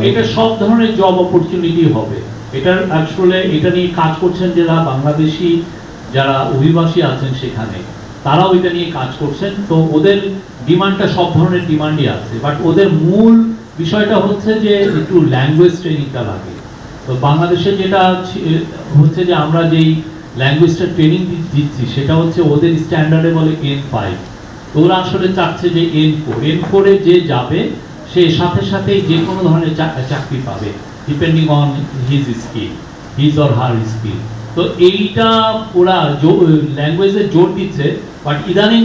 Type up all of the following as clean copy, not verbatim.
এটা সব ধরনের জব অপরচুনিটি হবে। এটার আসলে এটা নিয়ে কাজ করছেন যারা বাংলাদেশি যারা অভিবাসী আছেন সেখানে, তারাও এটা নিয়ে কাজ করছেন। তো ওদের ডিমান্ডটা সব ধরনের ডিমান্ডই আছে, বাট ওদের মূল বিষয়টা হচ্ছে যে একটু ল্যাঙ্গুয়েজ ট্রেনিংটা লাগে। তো বাংলাদেশে যেটা হচ্ছে যে আমরা যেই ল্যাঙ্গুয়েজটা ট্রেনিং দিচ্ছি সেটা হচ্ছে ওদের স্ট্যান্ডার্ডে বলে N5। তো ওরা আসলে চাচ্ছে যে N4 যে যাবে সে সাথে সাথে যে কোনো ধরনের চাকরি পাবে, depending on his or her skill. তো এইটা ওরা ল্যাঙ্গুয়েজে জোর দিচ্ছে, বাট ইদানিং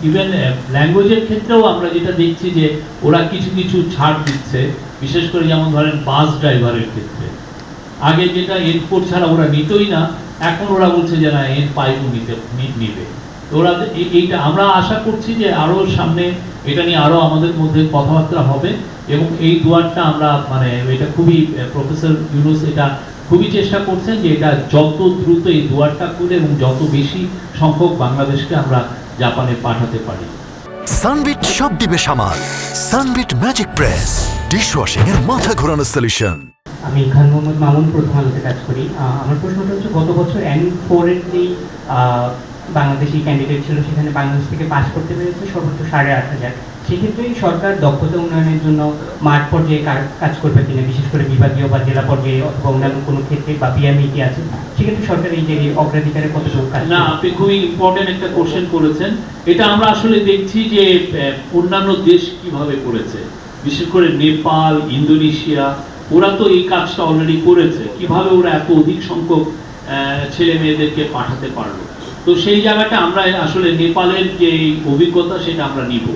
ইভেন ল্যাঙ্গুয়েজের ক্ষেত্রেও আমরা যেটা দেখছি যে ওরা কিছু কিছু ছাড় দিচ্ছে, বিশেষ করে যেমন ধরেন বাস ড্রাইভারের ক্ষেত্রে। আগে যেটা N4 ছাড়া ওরা নিতই না, এখন ওরা বলছে যে না N5 নিবে। তো ওরা এইটা আমরা আশা করছি যে আরো সামনে এটা নিয়ে আরো আমাদের মধ্যে কথাবার্তা হবে, এবং এই দুয়ারটা আমরা মানে এটা খুবই প্রফেসর ইউনুস এটা খুবই চেষ্টা করছেন যে এটা যত দ্রুত এই দুয়ারটা খুলে এবং যত বেশি সংখ্যক বাংলাদেশকে আমরা জাপানে পাঠাতে পারি। সানবিট সব দিবে সামাল। সানবিট ম্যাজিক প্রেস ডিশওয়াশিং এর মাথা ঘোরানো সলিউশন। আমি খান মোহাম্মদ মামুন, প্রথম আলোতে কাজ করি। আমার প্রশ্নটা হচ্ছে, গত বছর N4 এর যেই বাংলাদেশি ক্যান্ডিডেট ছিল সেখানে বাংলাদেশ থেকে পাস করতে পেরেছে সর্বোচ্চ 8,500। সেক্ষেত্রে সরকার দক্ষতা উন্নয়নের জন্য মাঠ পর্যায়ে কাজ করবে কিনা, বিশেষ করে বিভাগীয় বা জেলা পর্যায়ে অথবা অন্যান্য কোনো ক্ষেত্রে বা বিএমইটি আছে, সেক্ষেত্রে সরকার এই যে অগ্রাধিকারে কতটুকু কাজ? না, আপনি খুবই ইম্পর্টেন্ট একটা কোশ্চেন করেছেন। এটা আমরা আসলে দেখছি যে অন্যান্য দেশ কিভাবে করেছে, বিশেষ করে নেপাল, ইন্দোনেশিয়া, ওরা তো এই কাজটা অলরেডি করেছে। কিভাবে ওরা এত অধিক সংখ্যক ছেলে মেয়েদেরকে পাঠাতে পারলো। তো সেই জায়গাটা আমরা আসলে নেপালের যে অভিজ্ঞতা সেটা আমরা নিব।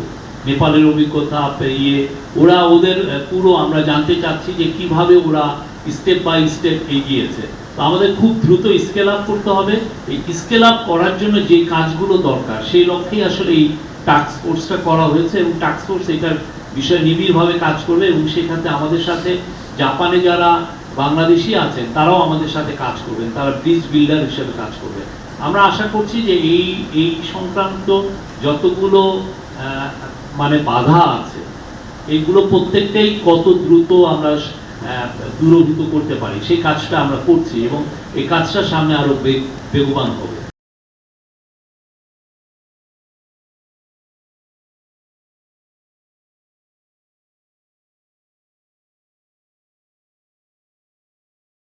নেপালের অভিজ্ঞতা ওরা ওদের পুরো আমরা জানতে চাচ্ছি যে কিভাবে ওরা স্টেপ বাই স্টেপ এগিয়েছে। তো আমাদের খুব দ্রুত স্কেল আপ করতে হবে। এই স্কেল আপ করার জন্য যে কাজগুলো দরকার সেই লক্ষ্যেই আসলে এই টাস্ক ফোর্সটা করা হয়েছে, এবং টাস্ক ফোর্স এটার বিষয়ে নিবিড়ভাবে কাজ করবে, এবং সেক্ষেত্রে আমাদের সাথে জাপানে যারা বাংলাদেশি আছেন তারাও আমাদের সাথে কাজ করবেন, তারা ব্রিজ বিল্ডার হিসেবে কাজ করবে। আমরা আশা করছি যে এই সংক্রান্ত যতগুলো মানে বাধা আছে এইগুলো প্রত্যেকটাই কত দ্রুত আমরা দূরীভূত করতে পারি সেই কাজটা আমরা করছি, এবং এই কাজটা সামনে আরো বেগবান হবে।